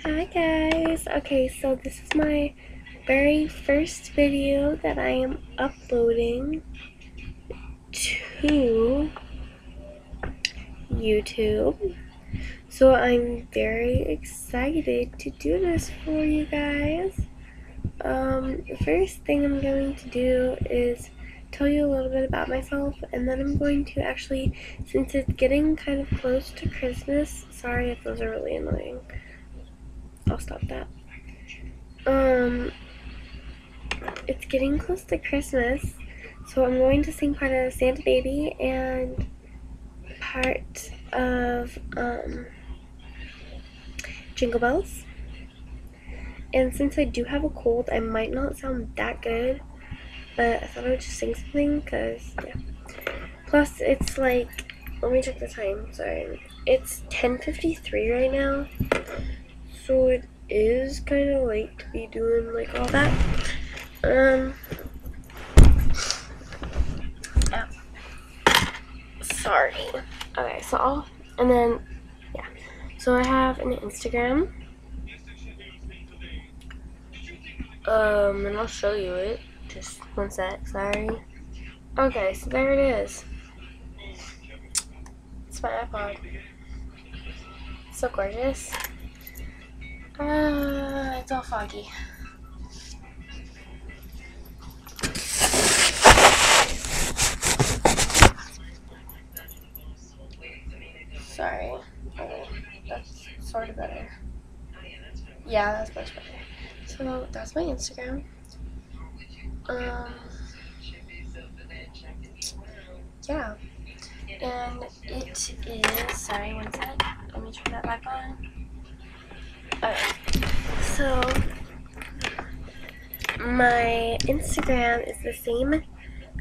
Hi guys! Okay, so this is my very first video that I am uploading to YouTube. So I'm very excited to do this for you guys. The first thing I'm going to do is tell you a little bit about myself, and then I'm going to actually, since it's getting kind of close to Christmas, sorry if those are really annoying. I'll stop that. It's getting close to Christmas, so I'm going to sing part of Santa Baby and part of Jingle Bells. And since I do have a cold, I might not sound that good, but I thought I would just sing something because, yeah. Plus, it's like, let me check the time, sorry. It's 10:53 right now, so it is kind of late to be doing like all that. Sorry. Okay, and then, yeah. So I have an Instagram. And I'll show you it. Just one sec, sorry. Okay, so there it is. It's my iPod. It's so gorgeous. It's all foggy. Sorry. Okay, that's sort of better. Yeah, that's much better. So that's my Instagram. Yeah. And it is, sorry, one sec. Let me turn that back on. Okay. So my Instagram is the same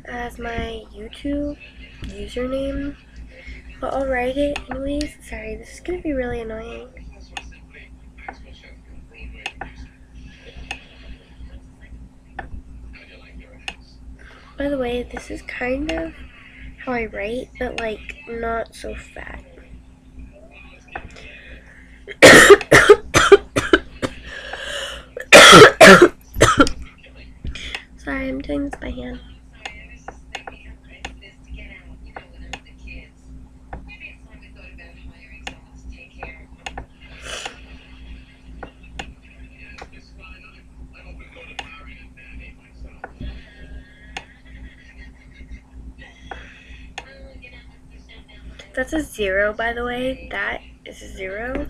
as my YouTube username, but I'll write it anyways. Sorry, this is gonna be really annoying. By the way, this is kind of how I write, but like not so fat. Sorry, I'm doing this by hand. That's a 0, by the way. That is a 0.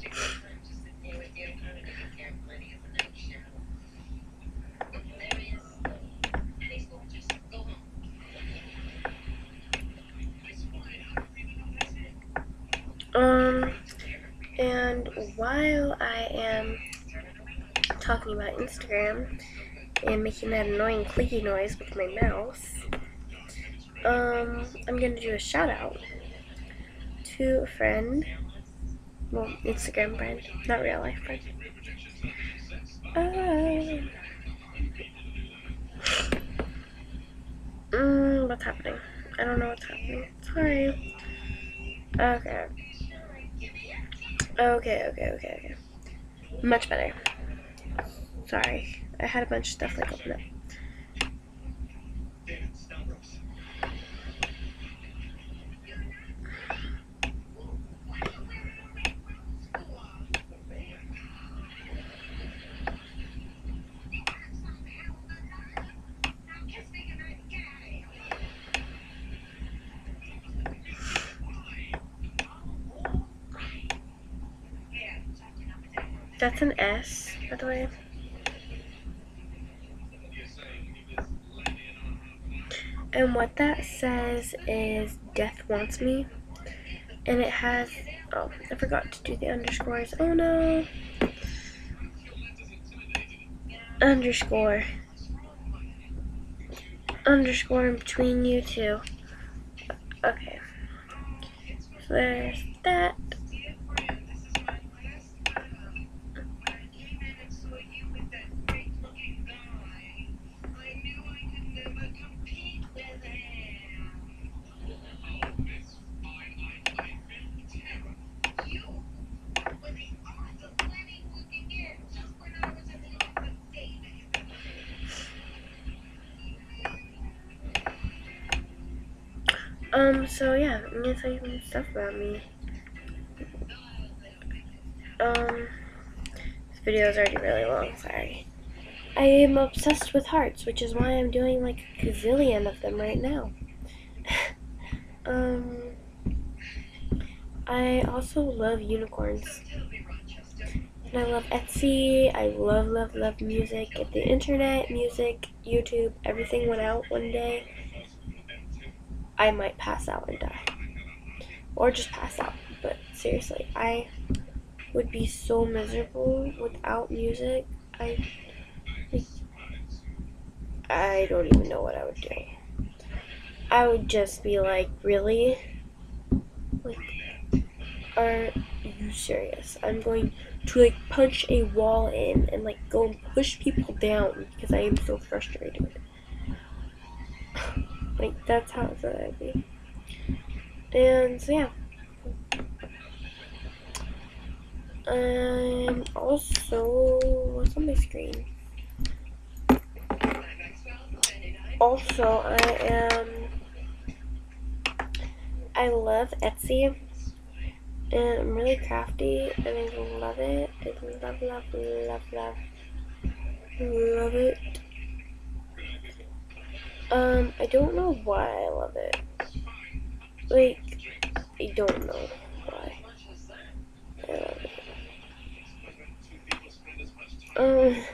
And while I am talking about Instagram and making that annoying clicky noise with my mouse, I'm gonna do a shout out to a friend. Well, Instagram friend, not real life friend. What's happening? I don't know what's happening. Sorry. Okay. Much better. Sorry. I had a bunch of stuff like open up. That's an S, by the way. And what that says is Death Wants Me. And it has, oh, I forgot to do the underscores. Oh no. Underscore in between you two. Okay. So there's that. So yeah, I'm gonna tell you some stuff about me. This video is already really long, sorry. I am obsessed with hearts, which is why I'm doing like a gazillion of them right now. I also love unicorns. And I love Etsy. I love music. If the internet, music, YouTube, everything went out one day, I might pass out and die. Or just pass out. But seriously, I would be so miserable without music. I don't even know what I would do. I would just be like, really? Like, are you serious? I'm going to like punch a wall in and like go and push people down because I am so frustrated. Like, that's how it's gonna be. And so yeah. Also, what's on my screen? Also, I love Etsy, and I'm really crafty, and I love it. I love it. I don't know why I love it. Like, I don't know why I love it.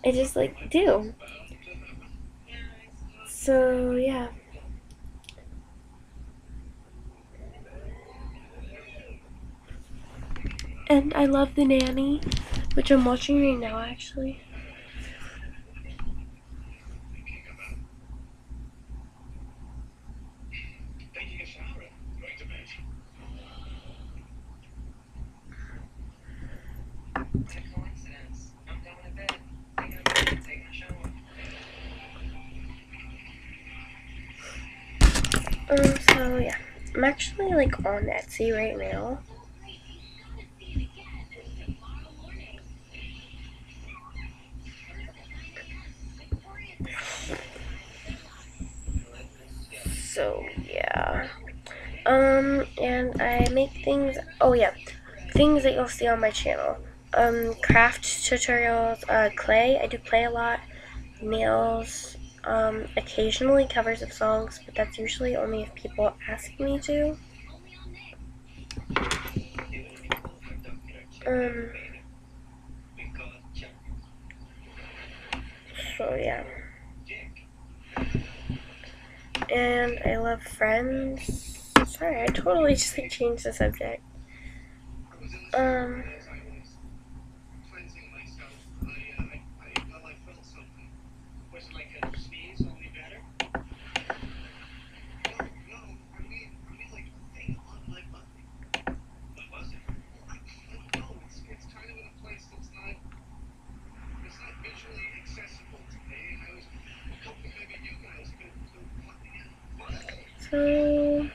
I just like do. So yeah. And I love The Nanny, which I'm watching right now actually. So yeah, I'm actually like on Etsy right now. So yeah, and I make things. Oh yeah, things that you'll see on my channel. Craft tutorials. Clay. I do clay a lot. Nails. Occasionally covers of songs, but that's usually only if people ask me to. So yeah. And I love Friends. Sorry, I totally just like changed the subject. So,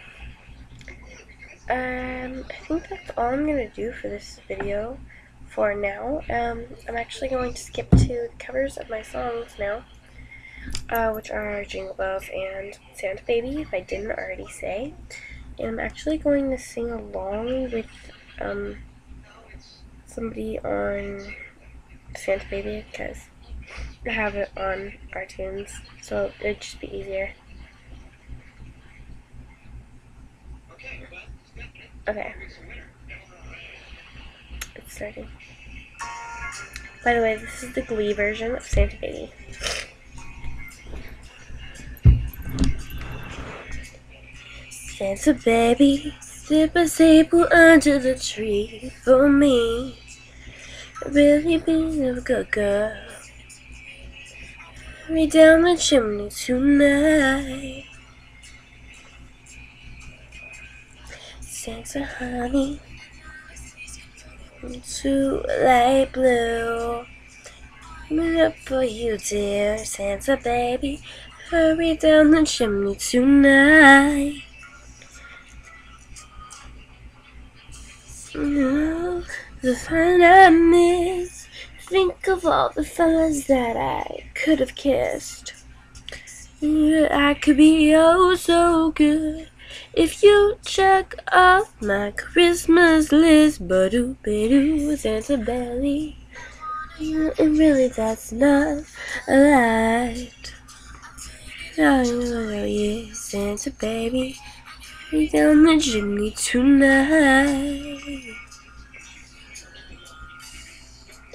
I think that's all I'm gonna do for this video for now. I'm actually going to skip to the covers of my songs now, which are Jingle Bells and Santa Baby, if I didn't already say. And I'm actually going to sing along with somebody on Santa Baby because I have it on iTunes, so it'd just be easier. Okay. It's starting. By the way, this is the Glee version of Santa Baby. Santa Baby, slip a staple under the tree for me. Really be a good girl. Hurry down the chimney tonight. Santa honey, too light blue. I'm up for you, dear Santa baby. Hurry down the chimney tonight. The fun I miss. Think of all the fellas that I could have kissed. I could be oh so good If you check off my Christmas list, ba-doo-ba-doo, Santa Belly, and really that's not a lie. Oh yeah, Santa baby, we down the chimney tonight.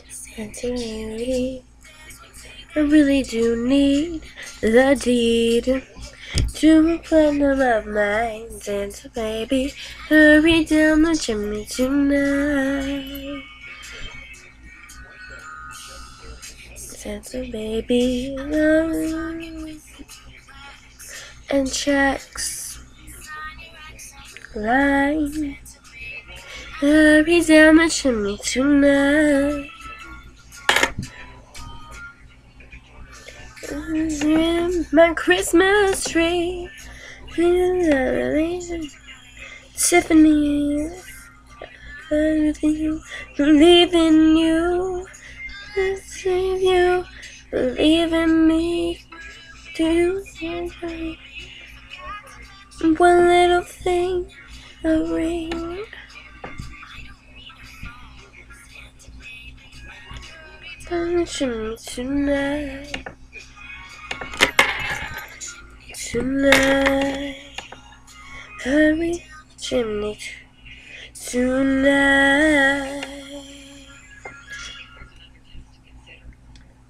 Santa baby, I really do need the deed to a platinum of mine. Santa baby, hurry down the chimney tonight. Santa baby, and checks line. Hurry down the chimney tonight. My Christmas tree. Tiffany, believe in you. Believe you, believe in me. Do one little thing, a ring. Down the chimney tonight. Tonight. Hurry, chimney tonight.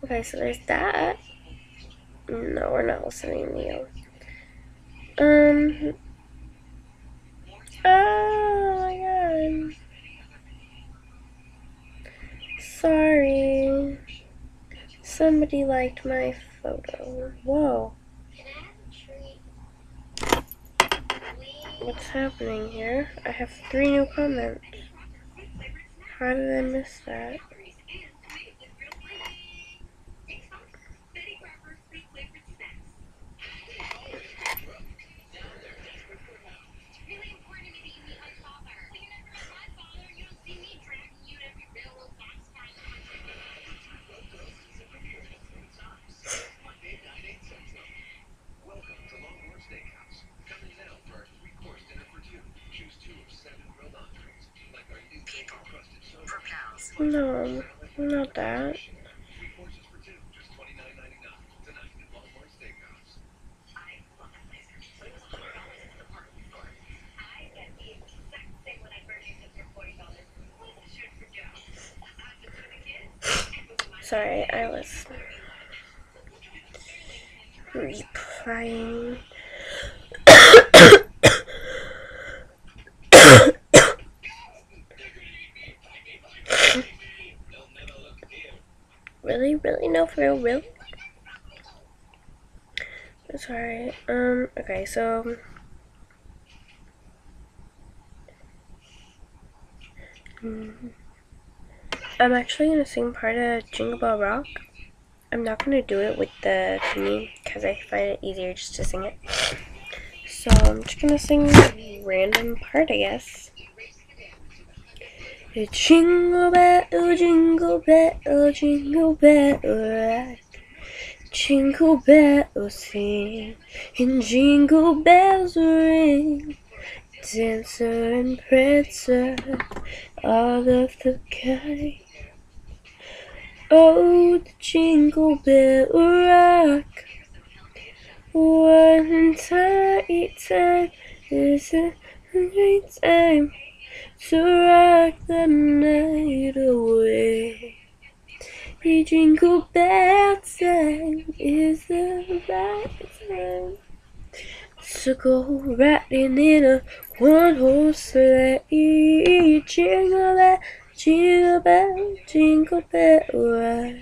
Okay, so there's that. No, we're not listening to you. Oh my god. Sorry. Somebody liked my photo. Whoa. What's happening here? I have 3 new comments. How did I miss that? No, not that. Sorry, I was replying. Really? No, for real? Really? Sorry. Okay, so... I'm actually gonna sing part of Jingle Bell Rock. I'm not gonna do it with the thingy, because I find it easier just to sing it. So I'm just gonna sing a random part, I guess. Jingle bell, jingle bell, jingle bell rock. Jingle bells sing and jingle bells ring. Dancer and prancer, all of the kind. Oh, the jingle bell rock. One time is a great time to rock the night away. The jingle bell time is the right time to go riding in a one-horse sleigh. Jingle bell, jingle bell, jingle bell rock.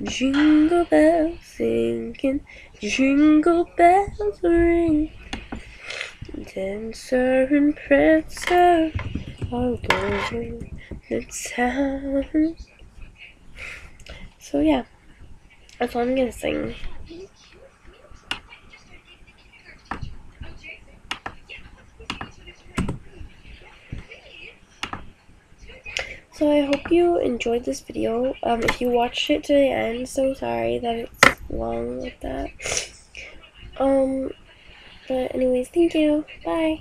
Jingle bells singing, jingle bells ring. Dancer and prancer all going to town. So yeah, that's all I'm gonna sing. So I hope you enjoyed this video. If you watched it to the end, so sorry that it's long like that. But anyways, thank you. Bye.